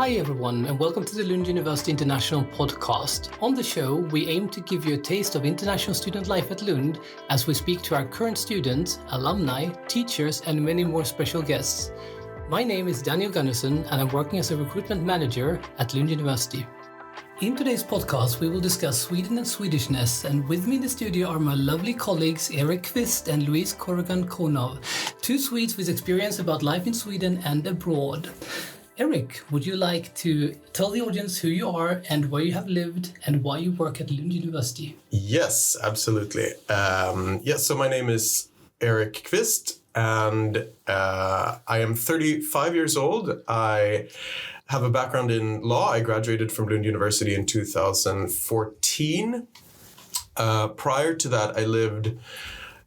Hi everyone, and welcome to the Lund University International Podcast. On the show, we aim to give you a taste of international student life at Lund as we speak to our current students, alumni, teachers, and many more special guests. My name is Daniel Gunnarsson, and I'm working as a recruitment manager at Lund University. In today's podcast, we will discuss Sweden and Swedishness, and with me in the studio are my lovely colleagues Erik, Kvist and Louise, Corrigan-Konow, two Swedes with experience about life in Sweden and abroad. Erik, would you like to tell the audience who you are and where you have lived and why you work at Lund University? Yes, absolutely. So my name is Erik Kvist, and I am 35 years old. I have a background in law. I graduated from Lund University in 2014. Prior to that, I lived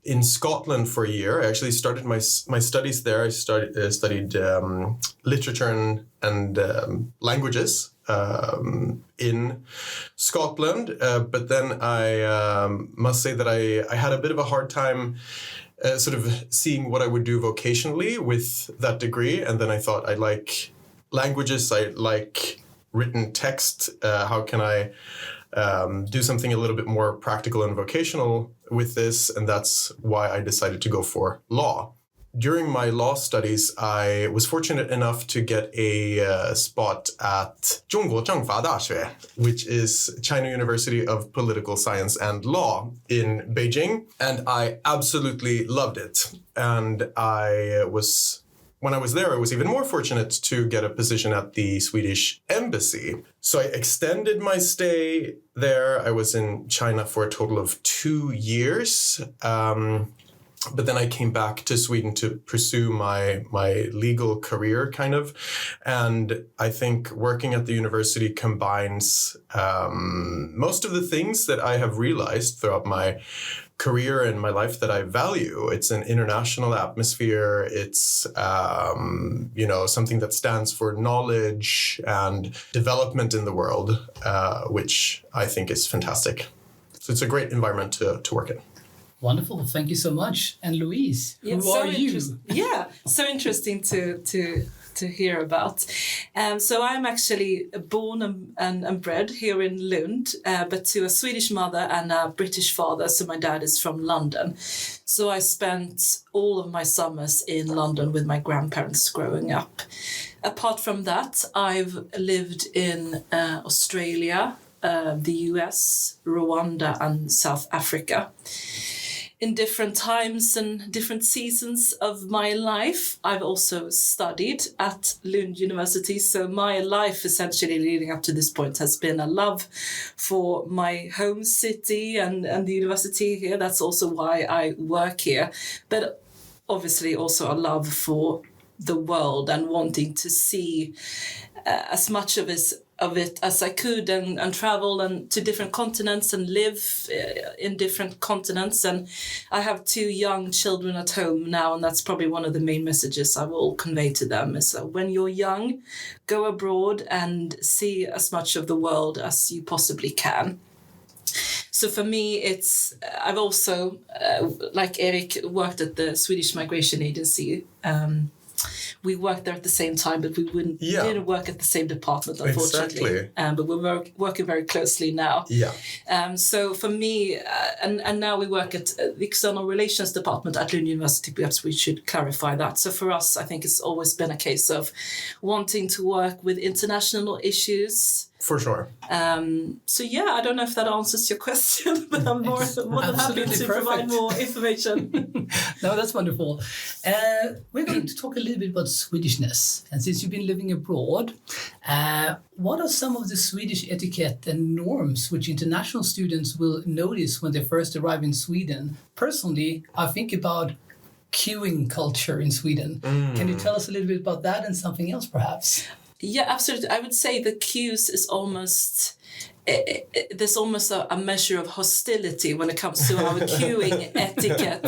in Scotland for a year. I actually started my studies there. I studied literature and languages in Scotland. But then I must say that I had a bit of a hard time sort of seeing what I would do vocationally with that degree. And then I thought I like languages, I like written text. How can I do something a little bit more practical and vocational with this? And that's why I decided to go for law. During my law studies, I was fortunate enough to get a spot at 中国政法大学, which is China University of Political Science and Law in Beijing. And I absolutely loved it. And when I was there, I was even more fortunate to get a position at the Swedish embassy. So I extended my stay there. I was in China for a total of 2 years. But then I came back to Sweden to pursue my legal career, kind of. And I think working at the university combines most of the things that I have realized throughout my career and my life that I value. It's an international atmosphere. It's, something that stands for knowledge and development in the world, which I think is fantastic. So it's a great environment to work in. Wonderful. Thank you so much. And Louise, who are you? So interesting to hear about. So I'm actually born and bred here in Lund, but to a Swedish mother and a British father. So my dad is from London. So I spent all of my summers in London with my grandparents growing up. Apart from that, I've lived in Australia, the US, Rwanda and South Africa. In different times and different seasons of my life, I've also studied at Lund University. So my life essentially leading up to this point has been a love for my home city and the university here. That's also why I work here. But obviously also a love for the world and wanting to see as much of it as I could and travel and to different continents and live in different continents. And I have 2 young children at home now, and that's probably one of the main messages I will convey to them is when you're young, go abroad and see as much of the world as you possibly can. So for me, I've also, like Erik, worked at the Swedish Migration Agency. We worked there at the same time, but we didn't work at the same department, unfortunately. Exactly. But we're working very closely now. Yeah. So for me, and now we work at the External Relations Department at Lund University. Perhaps we should clarify that. So for us, I think it's always been a case of wanting to work with international issues. For sure. I don't know if that answers your question, but I'm more than happy to provide more information. No, that's wonderful. We're going to talk a little bit about Swedishness. And since you've been living abroad, what are some of the Swedish etiquette and norms which international students will notice when they first arrive in Sweden? Personally, I think about queuing culture in Sweden. Can you tell us a little bit about that and something else, perhaps? Yeah, absolutely. I would say the queues is almost... there's almost a measure of hostility when it comes to our queuing etiquette.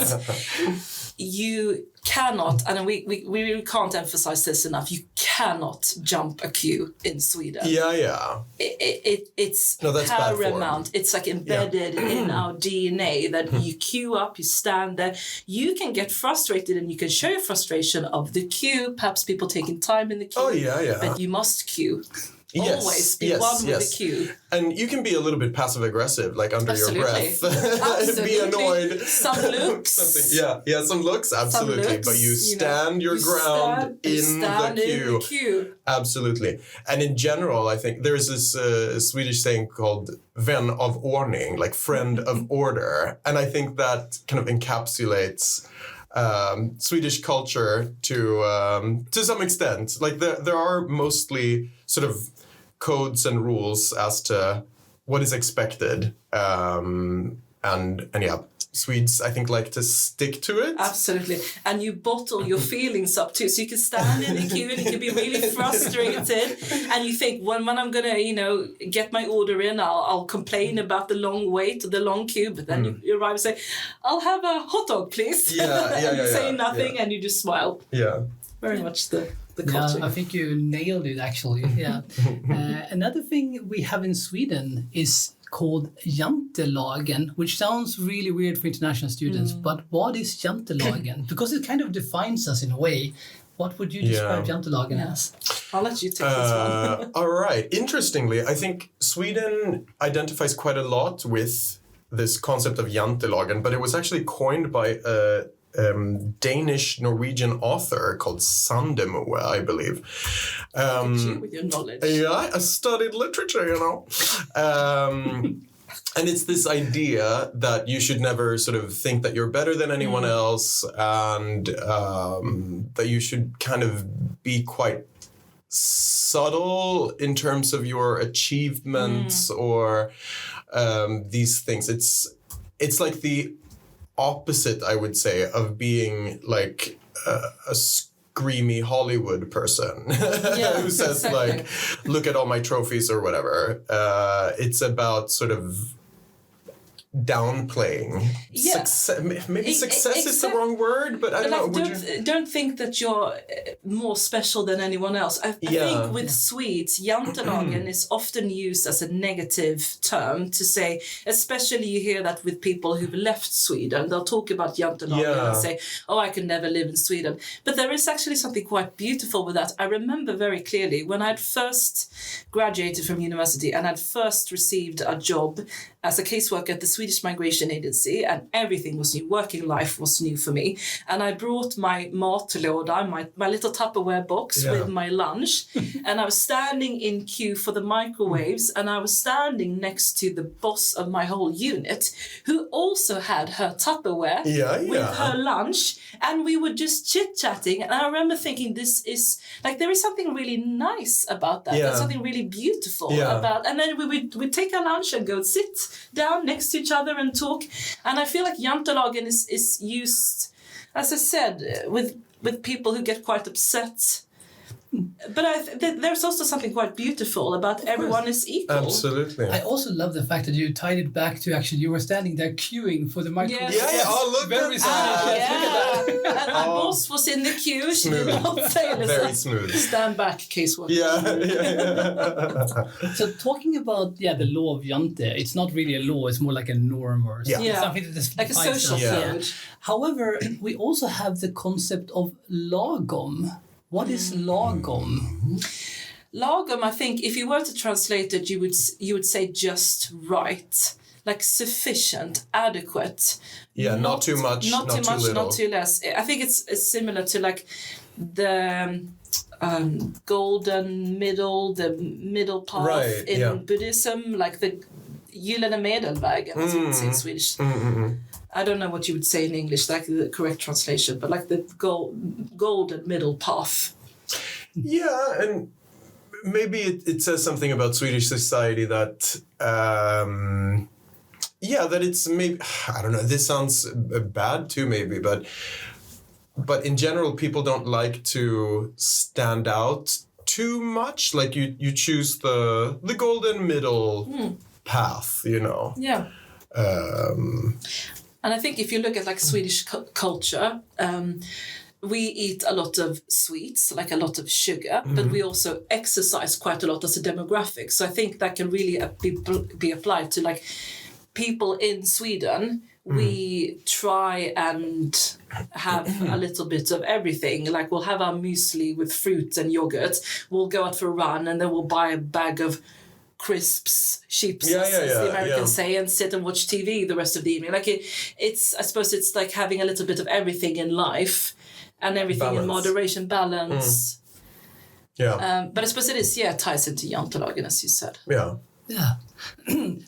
You cannot, and we really can't emphasize this enough, you cannot jump a queue in Sweden. Yeah. It's paramount. It's like embedded in our DNA that you queue up, you stand there. You can get frustrated and you can show your frustration of the queue, perhaps people taking time in the queue. Oh, yeah. But you must queue. Always be one with the queue. And you can be a little bit passive aggressive, like under your breath. Absolutely. Be annoyed. Some looks. Some looks, absolutely. Some looks, but you stand your ground in the queue. Absolutely. And in general, I think there's this Swedish saying called vän av ordning, like friend of order. And I think that kind of encapsulates Swedish culture to some extent. Like there are mostly sort of codes and rules as to what is expected, and yeah, Swedes I think like to stick to it. Absolutely, and you bottle your feelings up too, so you can stand in the queue and you can be really frustrated, and you think when I'm gonna get my order in, I'll complain about the long wait or the long queue, but then you arrive and say, "I'll have a hot dog, please." You say nothing and you just smile. Yeah, very much the culture. I think you nailed it, actually. Yeah. Another thing we have in Sweden is called jantelagen, which sounds really weird for international students. But what is jantelagen? Because it kind of defines us in a way. What would you describe jantelagen as? I'll let you take this one. All right. Interestingly, I think Sweden identifies quite a lot with this concept of jantelagen, but it was actually coined by a Danish-Norwegian author called Sandemo, I believe. With your knowledge. Yeah, I studied literature, And it's this idea that you should never sort of think that you're better than anyone else, and that you should kind of be quite subtle in terms of your achievements or these things. It's like the opposite, I would say, of being like a screamy Hollywood person who says like, look at all my trophies or whatever. It's about sort of downplaying success. Maybe success is the wrong word, but I don't know. Don't think that you're more special than anyone else. I think with Swedes, jantelagen is often used as a negative term to say, especially you hear that with people who've left Sweden. They'll talk about jantelagen and say, oh, I can never live in Sweden. But there is actually something quite beautiful with that. I remember very clearly when I'd first graduated from university and I'd first received a job as a caseworker at the Swedish Migration Agency, and everything was new. Working life was new for me. And I brought my matlåda, my little Tupperware box with my lunch, and I was standing in queue for the microwaves, and I was standing next to the boss of my whole unit, who also had her Tupperware with her lunch, and we were just chit-chatting. And I remember thinking, this is, like, there is something really nice about that. There's something really beautiful about, and then we'd take our lunch and go sit down next to each other and talk. And I feel like jantelagen is used, as I said, with people who get quite upset. But there's also something quite beautiful about everyone is equal. Absolutely. I also love the fact that you tied it back to actually you were standing there queuing for the microphone. Oh, look very at that. smooth. And my boss was in the queue. She did not say anything. Very smooth. Stand back, casework. So talking about the law of jante, it's not really a law, it's more like a norm or something that like a social code. However, we also have the concept of lagom. What is lagom? Lagom, I think, if you were to translate it, you would say just right, like sufficient, adequate. Yeah, not too much, not too little. Not too less. I think it's similar to like the golden middle, the middle path in Buddhism, like the gyllene medelvägen, as you would say in Swedish. I don't know what you would say in English, like the correct translation, but like the golden middle path. Yeah, and maybe it says something about Swedish society that, that it's maybe, I don't know, this sounds bad too maybe, but in general, people don't like to stand out too much. Like you choose the golden middle path, Yeah. And I think if you look at like Swedish culture, we eat a lot of sweets, like a lot of sugar, but we also exercise quite a lot as a demographic. So I think that can really be applied to like people in Sweden. We try and have a little bit of everything. Like we'll have our muesli with fruit and yogurt. We'll go out for a run and then we'll buy a bag of crisps, chips, as the Americans say, and sit and watch TV the rest of the evening. Like it's, I suppose it's like having a little bit of everything in life and everything in moderation, balance. But I suppose it is, ties into jantelagen, as you said. Yeah.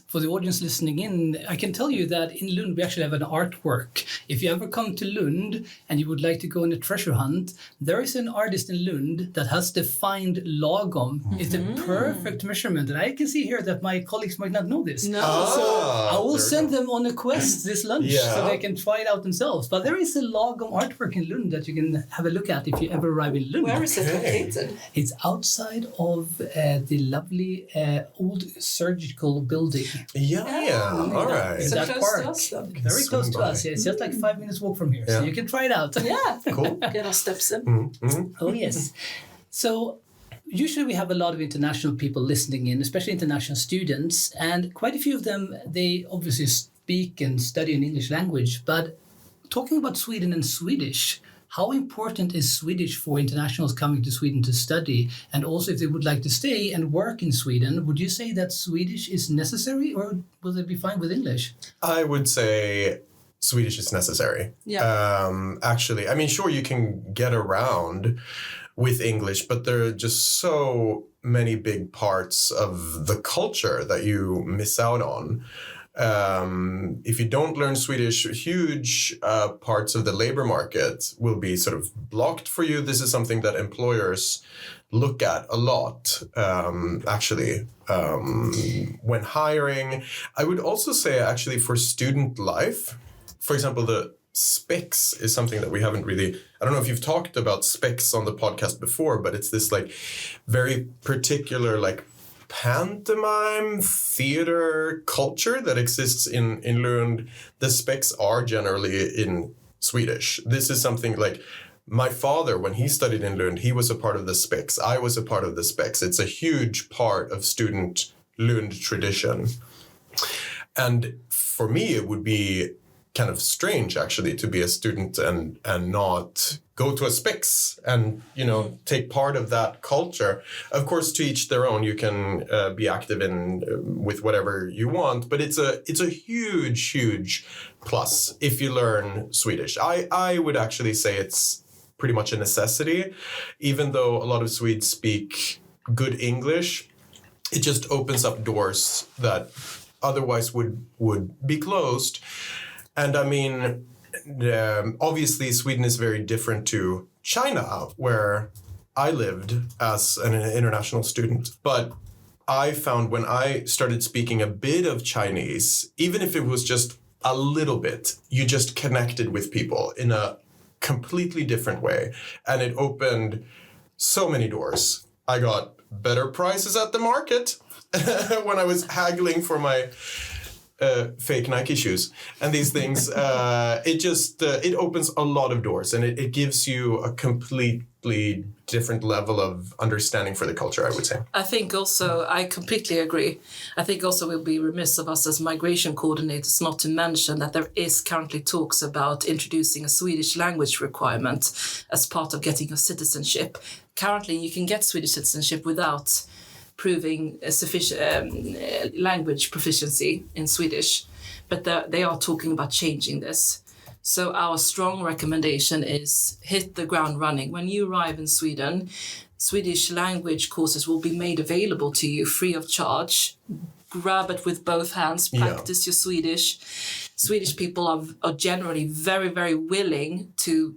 For the audience listening in, I can tell you that in Lund we actually have an artwork. If you ever come to Lund and you would like to go on a treasure hunt, there is an artist in Lund that has defined lagom. It's the perfect measurement. And I can see here that my colleagues might not know this. No. So I will send them on a quest this lunch so they can try it out themselves. But there is a lagom artwork in Lund that you can have a look at if you ever arrive in Lund. Where is it located? It's outside of the lovely old surgical building. All right. So that close park. to us, then. Very close to us. Yeah, it's just like 5 minutes walk from here, so you can try it out. Yeah, Cool. Get our steps in. Oh yes. So usually we have a lot of international people listening in, especially international students, and quite a few of them, they obviously speak and study an English language. But talking about Sweden and Swedish, how important is Swedish for internationals coming to Sweden to study? And also if they would like to stay and work in Sweden, would you say that Swedish is necessary or will they be fine with English? I would say Swedish is necessary. Actually, I mean, sure, you can get around with English, but there are just so many big parts of the culture that you miss out on. If you don't learn Swedish, huge parts of the labor market will be sort of blocked for you. This is something that employers look at a lot, when hiring. I would also say, actually, for student life, for example, the specs is something that we haven't really, I don't know if you've talked about specs on the podcast before, but it's this like very particular like pantomime theater culture that exists in Lund. The specs are generally in Swedish. This is something like my father, when he studied in Lund, he was a part of the specs. I was a part of the specs. It's a huge part of student Lund tradition. And for me, it would be kind of strange actually to be a student and not go to a specs and, you know, take part of that culture. Of course, to each their own, you can be active in with whatever you want, but it's a huge plus if you learn Swedish. I would actually say it's pretty much a necessity, even though a lot of Swedes speak good English. It just opens up doors that otherwise would be closed. And I mean, obviously, Sweden is very different to China, where I lived as an international student. But I found when I started speaking a bit of Chinese, even if it was just a little bit, you just connected with people in a completely different way. And it opened so many doors. I got better prices at the market when I was haggling for my fake Nike shoes and these things. It opens a lot of doors, and it gives you a completely different level of understanding for the culture, I would say. I think also, I completely agree. I think also we'll be remiss of us as migration coordinators not to mention that there is currently talks about introducing a Swedish language requirement as part of getting your citizenship. Currently, you can get Swedish citizenship without proving a sufficient language proficiency in Swedish, but they are talking about changing this. So our strong recommendation is hit the ground running. When you arrive in Sweden, Swedish language courses will be made available to you free of charge. Grab it with both hands, practice your Swedish. Swedish people are generally very, very willing to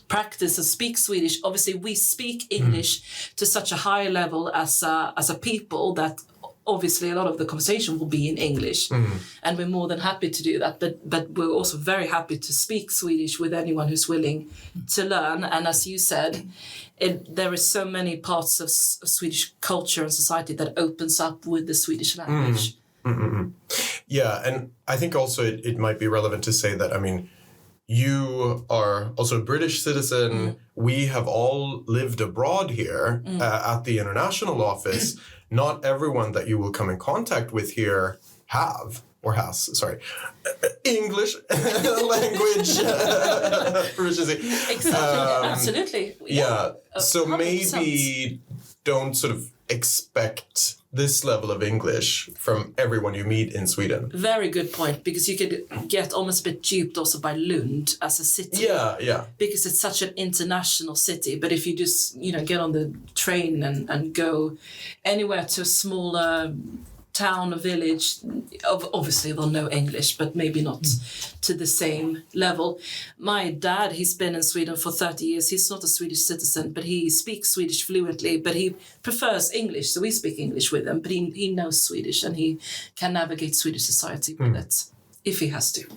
practice and speak Swedish. Obviously, we speak English to such a high level as a people that obviously a lot of the conversation will be in English, and we're more than happy to do that. But we're also very happy to speak Swedish with anyone who's willing to learn. And as you said, there is so many parts of Swedish culture and society that opens up with the Swedish language. Yeah, and I think also it might be relevant to say that, I mean, you are also a British citizen. We have all lived abroad here at the international office. Not everyone that you will come in contact with here English language proficiency. Exactly, absolutely. Yeah. So 100%. maybe don't sort of expect this level of English from everyone you meet in Sweden. Very good point, because you could get almost a bit duped also by Lund as a city. Yeah. Because it's such an international city. But if you just, get on the train and go anywhere to a smaller town or village, obviously they'll know English, but maybe not to the same level. My dad, he's been in Sweden for 30 years. He's not a Swedish citizen, but he speaks Swedish fluently, but he prefers English. So we speak English with him, but he knows Swedish and he can navigate Swedish society with it if he has to.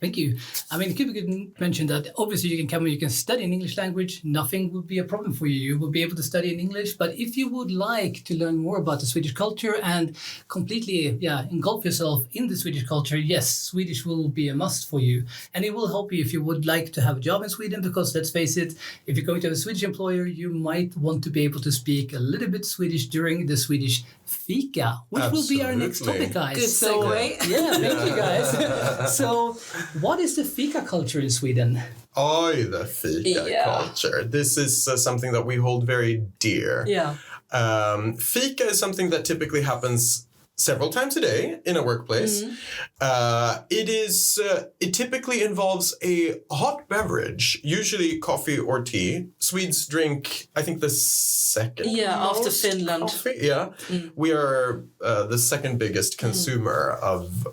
Thank you. I mean, Kvist mentioned that obviously you can study in English language. Nothing would be a problem for you. You will be able to study in English. But if you would like to learn more about the Swedish culture and completely, engulf yourself in the Swedish culture, yes, Swedish will be a must for you. And it will help you if you would like to have a job in Sweden, because let's face it, if you're going to have a Swedish employer, you might want to be able to speak a little bit Swedish during the Swedish fika, which will be our next topic, guys. Good segue. Thank you, guys. So, what is the fika culture in Sweden? The fika culture. This is something that we hold very dear. Yeah. Fika is something that typically happens several times a day in a workplace. It typically involves a hot beverage, usually coffee or tea. Swedes drink, I think, the second after Finland. Coffee. Yeah. We are the second biggest consumer of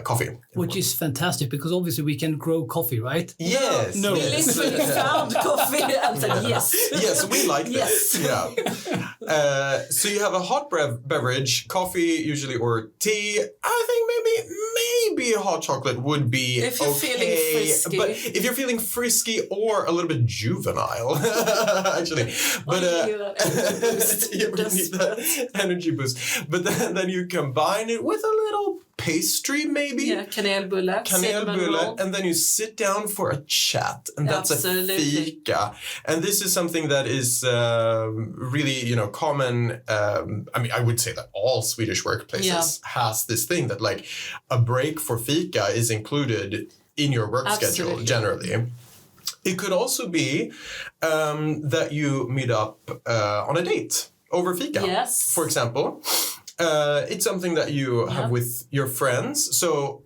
coffee. Which is fantastic, because obviously we can grow coffee, right? Yes. No. We literally found coffee and said yes. Yes, we like yes. that. Yeah. So you have a hot beverage, coffee usually, or tea. I think maybe a hot chocolate would be if you're feeling frisky. But if you're feeling frisky or a little bit juvenile, actually. But you need that energy boost. But then you combine it with a little pastry, maybe. Yeah, kanelbulle, and then you sit down for a chat, and that's Absolutely. a fika. And this is something that is really, common. I would say that all Swedish workplaces has this thing that, like, a break for fika is included in your work schedule generally. It could also be that you meet up on a date over fika. Yes. For example. It's something that you have with your friends. So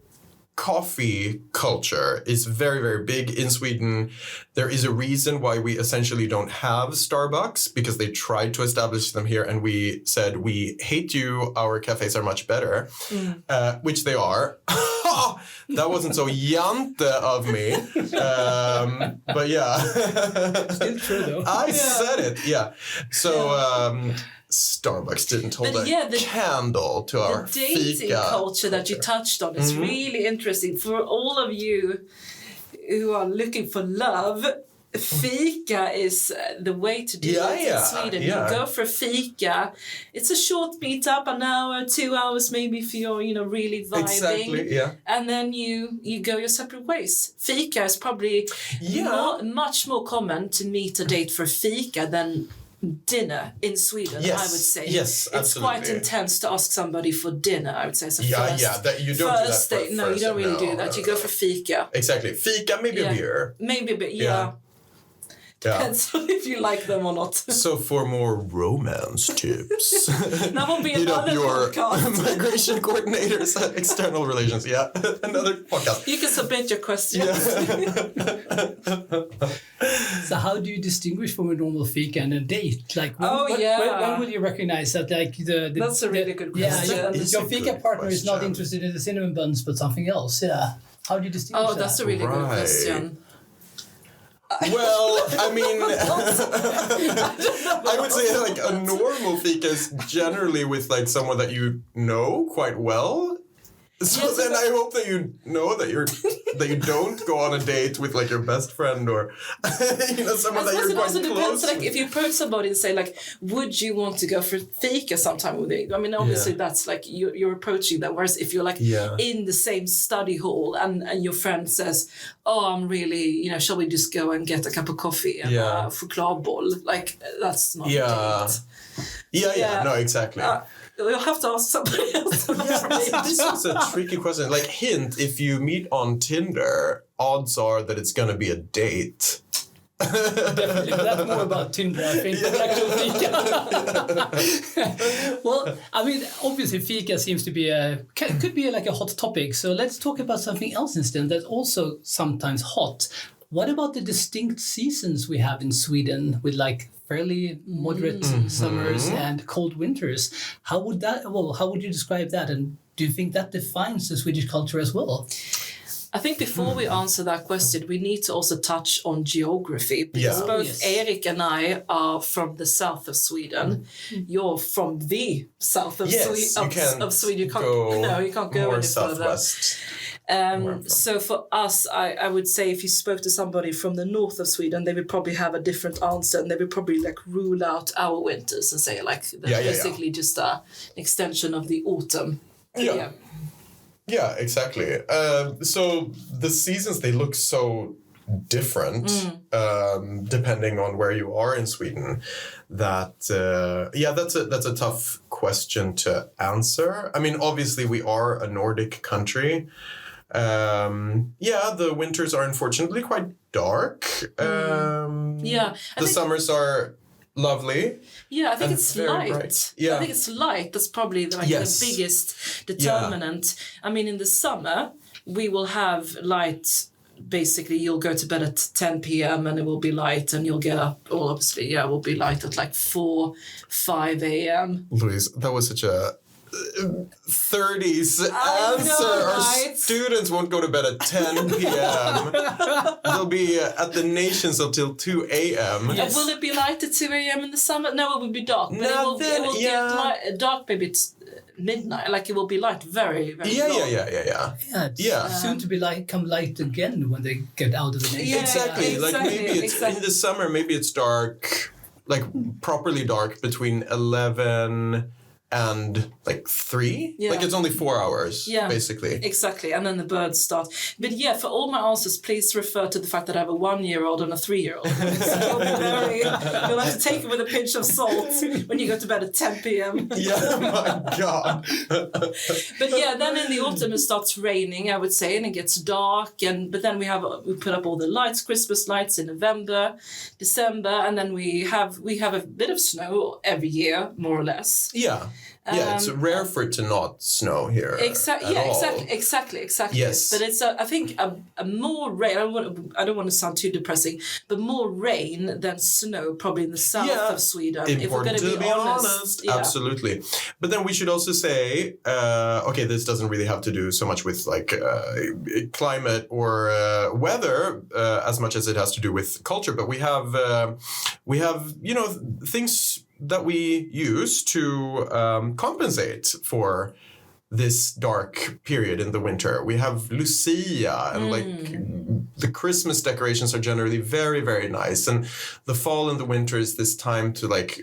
coffee culture is very, very big in Sweden. There is a reason why we essentially don't have Starbucks, because they tried to establish them here and we said, we hate you, our cafes are much better, which they are. That wasn't so jante of me. But yeah. Still true, though. I said it, yeah. So... Starbucks didn't hold a candle to our dating fika culture that you touched on is really interesting. For all of you who are looking for love, fika is the way to do it in Sweden. You go for fika. It's a short meetup, an hour, 2 hours maybe, if you're really vibing. Exactly, yeah. And then you go your separate ways. Fika is probably much more common to meet a date for fika than dinner in Sweden, I would say. Yes, absolutely. It's quite intense to ask somebody for dinner, I would say. So you don't do that for No, you don't really do that. You go for fika. Exactly. Fika, maybe a beer. Maybe a bit, Depends on if you like them or not. So for more romance tips, that will be hit up another your podcast. migration coordinators at External Relations. Yeah, another podcast. You can submit your questions. So how do you distinguish from a normal fika and a date? Like, when will you recognize that? Like that's a really good question. Yeah, your fika partner is not interested in the cinnamon buns, but something else. Yeah. How do you distinguish that? That's a really good question. Well, I mean, I would say like a normal fika is generally with like someone that you know quite well. So Yes, then I hope that you know that you don't go on a date with like your best friend or someone that you're it quite also depends. close Like if you approach somebody and say like, "Would you want to go for fika sometime with me?" I mean, obviously that's like you're approaching that. Whereas if you're like in the same study hall and your friend says, "Oh, I'm really, shall we just go and get a cup of coffee and a chokladboll?" Like that's not a date. Yeah. No, exactly. You'll have to ask somebody else. This is a tricky question. Like, hint, if you meet on Tinder, odds are that it's going to be a date. Definitely. That's more about Tinder, I think, than actual fika. Well, I mean, obviously fika seems to be could be like a hot topic. So let's talk about something else instead that's also sometimes hot. What about the distinct seasons we have in Sweden with like fairly moderate summers and cold winters? How would you describe that? And do you think that defines the Swedish culture as well? I think before we answer that question, we need to also touch on geography, because both Erik and I are from the south of Sweden. You're from the south of Sweden. You can't go any further. So for us, I would say if you spoke to somebody from the north of Sweden, they would probably have a different answer, and they would probably like rule out our winters and say like they're basically just an extension of the autumn. Yeah, exactly. So the seasons, they look so different depending on where you are in Sweden that that's a tough question to answer. I mean, obviously we are a Nordic country. The winters are unfortunately quite dark. The summers are lovely. Yeah, I think it's light. Bright. Yeah. I think it's light. That's probably the biggest determinant. I mean, in the summer, we will have light. Basically, you'll go to bed at 10 p.m. and it will be light, and you'll get up. Well, obviously, it will be light at like 5 a.m. Louise, that was such a 30s answer. Our students won't go to bed at 10 p.m. They'll be at the Nations until 2 a.m. Yes. Will it be light at 2 a.m. in the summer? No, it will be dark. But it will get dark maybe it's midnight. Like it will be light very, very long. Yeah. Soon to be come light again when they get out of the Nations. Exactly. Like maybe it's in the summer, maybe it's dark, like properly dark between 11 and like 3, like it's only 4 hours, basically. Exactly, and then the birds start. But for all my answers, please refer to the fact that I have a 1-year-old and a 3-year-old. So you'll have to take it with a pinch of salt when you go to bed at 10 p.m. Yeah, my God. But then in the autumn it starts raining, I would say, and it gets dark. But then we put up all the lights, Christmas lights in November, December, and then we have a bit of snow every year, more or less. Yeah. Yeah, it's rare for it to not snow here. Exactly. Yes. But it's I think a more rain. I don't want to sound too depressing, but more rain than snow probably in the south of Sweden. Important if we're going to be honest. Yeah. Absolutely. But then we should also say, this doesn't really have to do so much with like climate or weather as much as it has to do with culture. But we have things that we use to compensate for this dark period in the winter. We have Lucia, and like the Christmas decorations are generally very, very nice. And the fall and the winter is this time to like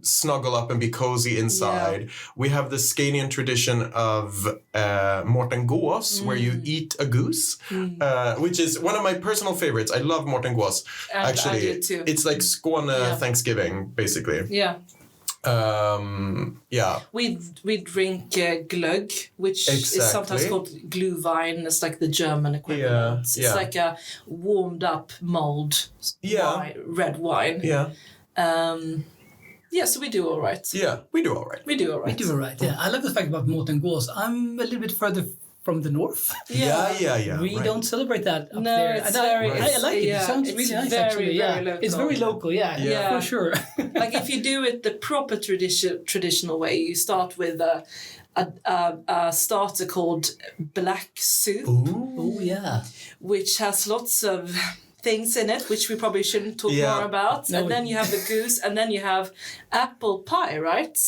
snuggle up and be cozy inside. Yeah. We have the Scanian tradition of Mårtengås, where you eat a goose, which is one of my personal favorites. I love Mårtengås. Actually, I do too. It's like Skåne Thanksgiving, basically. Yeah. We drink glögg, which is sometimes called glühwein. It's like the German equivalent. It's like a warmed up mulled red wine. So we do all right. Yeah, we do all right. Yeah, I love the fact about Mårtengås. I'm a little bit further from the north. We don't celebrate that up there. I like it. It sounds really nice, actually. Local. It's very local, for sure. Like if you do it the proper traditional way, you start with a starter called black soup. Ooh, yeah. Which has lots of things in it, which we probably shouldn't talk more about. No, and then you have the goose, and then you have apple pie, right?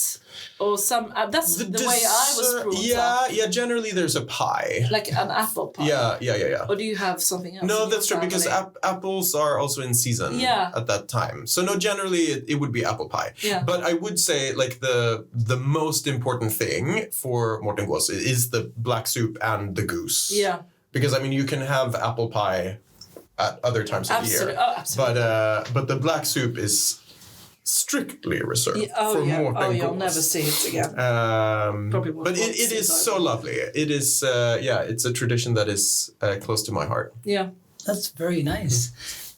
Or some, that's the way I was brought up. Yeah, generally there's a pie. Like an apple pie. Yeah. Or do you have something else? No, that's true, because apples are also in season at that time. So no, generally it would be apple pie. Yeah. But I would say like the most important thing for Mortengås is the black soup and the goose. Yeah. Because, I mean, you can have apple pie at other times of the year. Oh, absolutely. But the black soup is strictly reserved for Mortengås. Oh, you'll never see it again. But it is so lovely. It is, it's a tradition that is close to my heart. Yeah. That's very nice.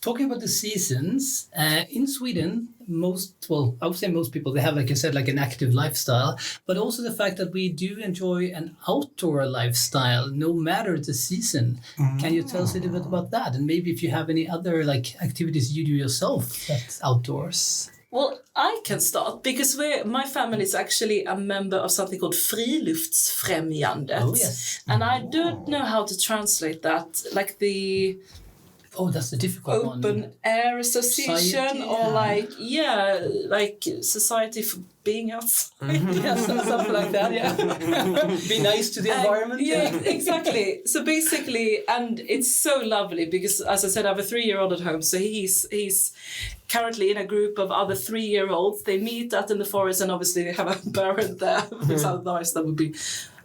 Talking about the seasons, in Sweden, I would say most people, they have, like I said, like an active lifestyle, but also the fact that we do enjoy an outdoor lifestyle, no matter the season. Can you tell us a little bit about that? And maybe if you have any other like activities you do yourself that's outdoors? Well, I can start because my family is actually a member of something called Friluftsfrämjandet. Oh, yes. And I don't know how to translate that, like the... Oh, that's the difficult one. Open Air Association, or like Society for Being Outside. Something like that, Be nice to the environment. Yeah, exactly. So basically, and it's so lovely because, as I said, I have a 3-year-old at home. So he's currently in a group of other 3-year-olds. They meet out in the forest, and obviously they have a parent there, because otherwise that would be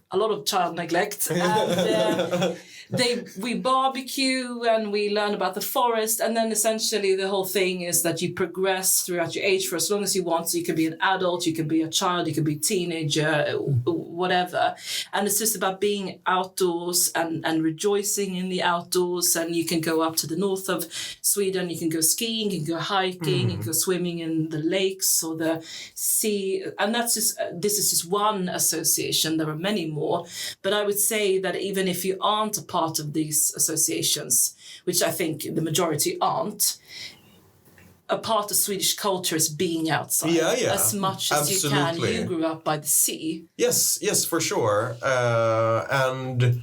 a lot of child neglect. And we barbecue and we learn about the forest, and then essentially the whole thing is that you progress throughout your age for as long as you want. So you can be an adult, you can be a child, you can be a teenager, whatever. And it's just about being outdoors and rejoicing in the outdoors. And you can go up to the north of Sweden, you can go skiing, you can go hiking, you can go swimming in the lakes or the sea. And this is just one association. There are many more. But I would say that even if you aren't a part of these associations, which I think the majority aren't, a part of Swedish culture is being outside as much as Absolutely. you can. You grew up by the sea. Yes, for sure. And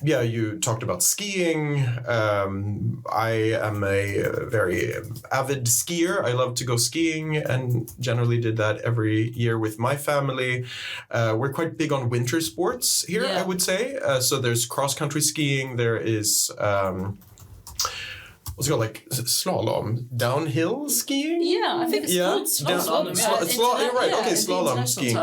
you talked about skiing. I am a very avid skier. I love to go skiing and generally did that every year with my family. We're quite big on winter sports here, I would say. So there's cross-country skiing. There is... what's it called, like slalom, downhill skiing? Yeah, I think it's called slalom. You're right. Okay, slalom skiing.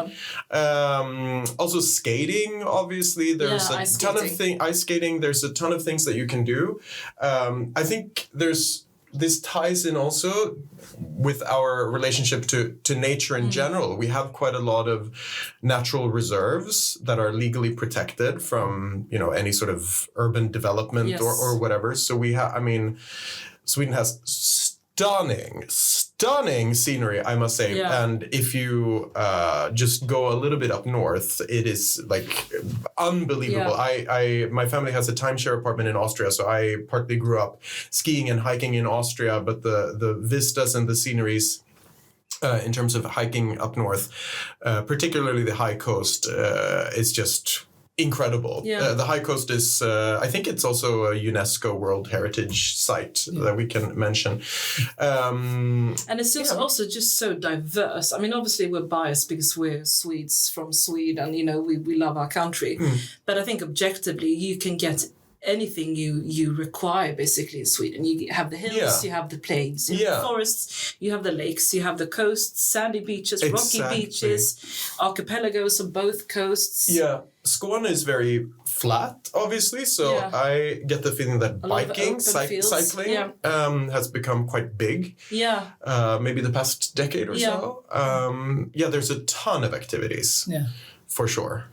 Also skating, obviously. There's a ton of things. Ice skating. There's a ton of things that you can do. I think this ties in also with our relationship to nature in general. We have quite a lot of natural reserves that are legally protected from, any sort of urban development or whatever. So Sweden has stunning scenery, I must say. Yeah. And if you just go a little bit up north, it is like unbelievable. Yeah. My family has a timeshare apartment in Austria, so I partly grew up skiing and hiking in Austria, but the vistas and the sceneries in terms of hiking up north, particularly the high coast, is just incredible. Yeah. The high coast is, I think it's also a UNESCO World Heritage Site that we can mention. And it's also just so diverse. I mean, obviously we're biased because we're Swedes from Sweden, we love our country. But I think objectively you can get anything you require basically in Sweden. You have the hills, you have the plains, you have the forests, you have the lakes, you have the coasts, sandy beaches, rocky beaches, archipelagos on both coasts. Yeah, Skåne is very flat, obviously, so I get the feeling that biking, cycling has become quite big. Yeah. Maybe the past decade or so. There's a ton of activities. Yeah. For sure.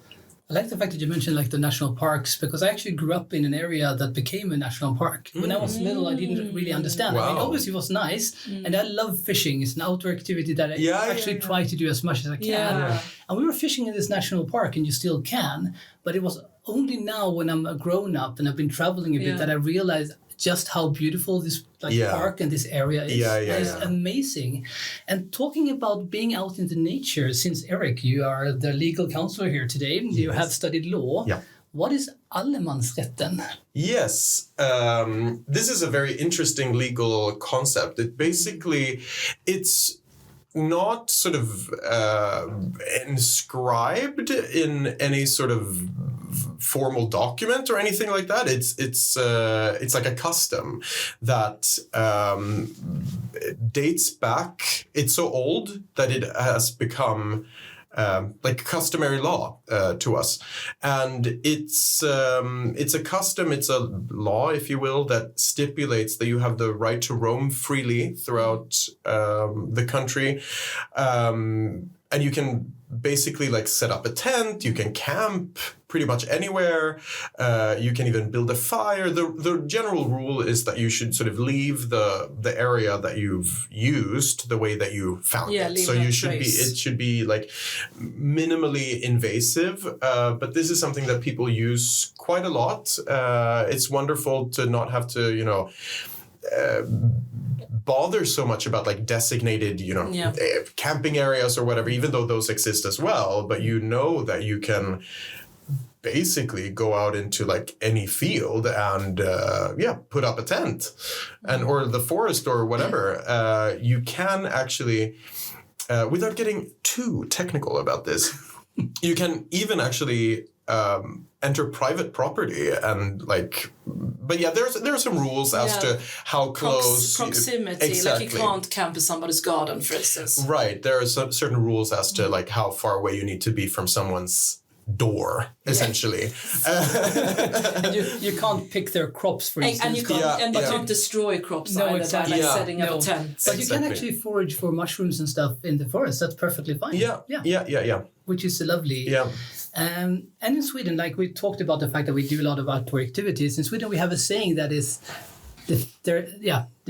I like the fact that you mentioned like the national parks, because I actually grew up in an area that became a national park. When I was little, I didn't really understand. Wow. I mean, obviously it was nice, and I love fishing. It's an outdoor activity that I actually try to do as much as I can. Yeah. And we were fishing in this national park, and you still can, but it was only now when I'm a grown up and I've been traveling a bit that I realized just how beautiful this park and this area is. It's amazing. And talking about being out in the nature, since Erik, you are the legal counselor here today, you have studied law. Yeah. What is allemansrätten? Yes, this is a very interesting legal concept. It's not sort of inscribed in any sort of formal document or anything like that. It's like a custom that dates back. It's so old that it has become like customary law to us, and it's a custom, it's a law, if you will, that stipulates that you have the right to roam freely throughout the country, and you can basically like set up a tent, you can camp pretty much anywhere, you can even build a fire. The general rule is that you should sort of leave the area that you've used the way that you found it. So it should be like minimally invasive, but this is something that people use quite a lot. It's wonderful to not have to, bother so much about like designated, camping areas or whatever, even though those exist as well. But that you can basically go out into like any field and put up a tent or the forest or whatever. You can actually, without getting too technical about this, you can even actually enter private property and like, but yeah, there are some rules as to how close proximity. Exactly. Like you can't camp in somebody's garden, for instance. Right, there are some certain rules as to like how far away you need to be from someone's door, essentially. And you can't pick their crops, for instance. And you can't destroy crops either by setting up a tent. But you can actually forage for mushrooms and stuff in the forest. That's perfectly fine. Yeah. Which is lovely. Yeah. And in Sweden, like we talked about the fact that we do a lot of outdoor activities. In Sweden, we have a saying that is, I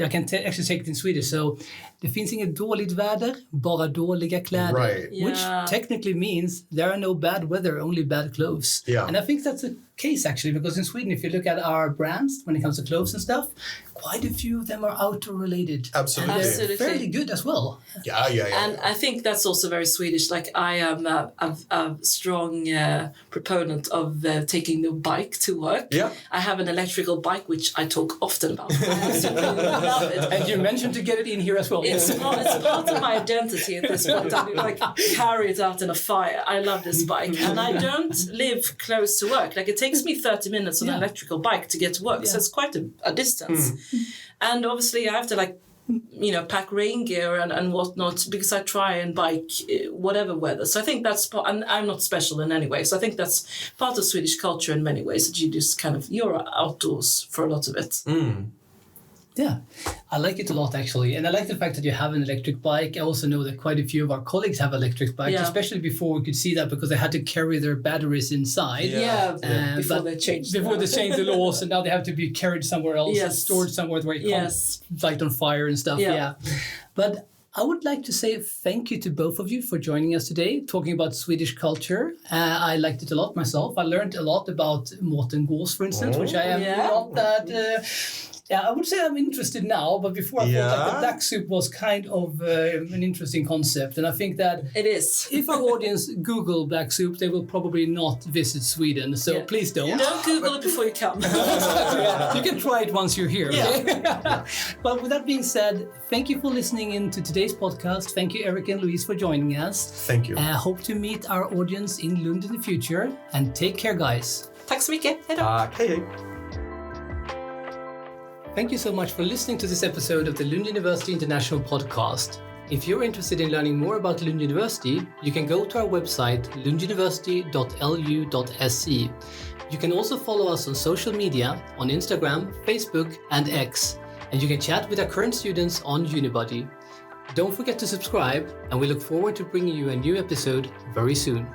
can actually take it in Swedish. So, det finns inget dåligt väder, bara dåliga kläder. Right. Which technically means there are no bad weather, only bad clothes. Yeah. And I think that's the case actually, because in Sweden, if you look at our brands when it comes to clothes and stuff, quite a few of them are outdoor related. Absolutely. And they're fairly good as well. Yeah. And I think that's also very Swedish. Like I am a strong proponent of taking the bike to work. Yeah. I have an electrical bike, which I talk often about. I absolutely love it. And you mentioned to get it in here as well. It's part of my identity at this point. I like carry it out in a fire. I love this bike, and I don't live close to work. Like it takes me 30 minutes on an electrical bike to get to work, so it's quite a distance. And obviously, I have to pack rain gear and whatnot because I try and bike whatever weather. So I think that's part, and I'm not special in any way. So I think that's part of Swedish culture in many ways, that you just you're outdoors for a lot of it. Yeah, I like it a lot actually. And I like the fact that you have an electric bike. I also know that quite a few of our colleagues have electric bikes, especially before we could see that because they had to carry their batteries inside. Before they changed the laws, and now they have to be carried somewhere else and stored somewhere where it can't light on fire and stuff. But I would like to say thank you to both of you for joining us today, talking about Swedish culture. I liked it a lot myself. I learned a lot about Mårten Gås, for instance, which I am not that... I would say I'm interested now, but before I thought like the black soup was kind of an interesting concept. And I think that it is. If our audience Google black soup, they will probably not visit Sweden. So please don't. Don't Google it before you come. You can try it once you're here. Okay? But with that being said, thank you for listening in to today's podcast. Thank you, Erik and Louise, for joining us. Thank you. Hope to meet our audience in Lund in the future. And take care, guys. Tack så mycket. Hej då. Hej. Thank you so much for listening to this episode of the Lund University International Podcast. If you're interested in learning more about Lund University, you can go to our website, lunduniversity.lu.se. You can also follow us on social media, on Instagram, Facebook, and X. And you can chat with our current students on Unibody. Don't forget to subscribe, and we look forward to bringing you a new episode very soon.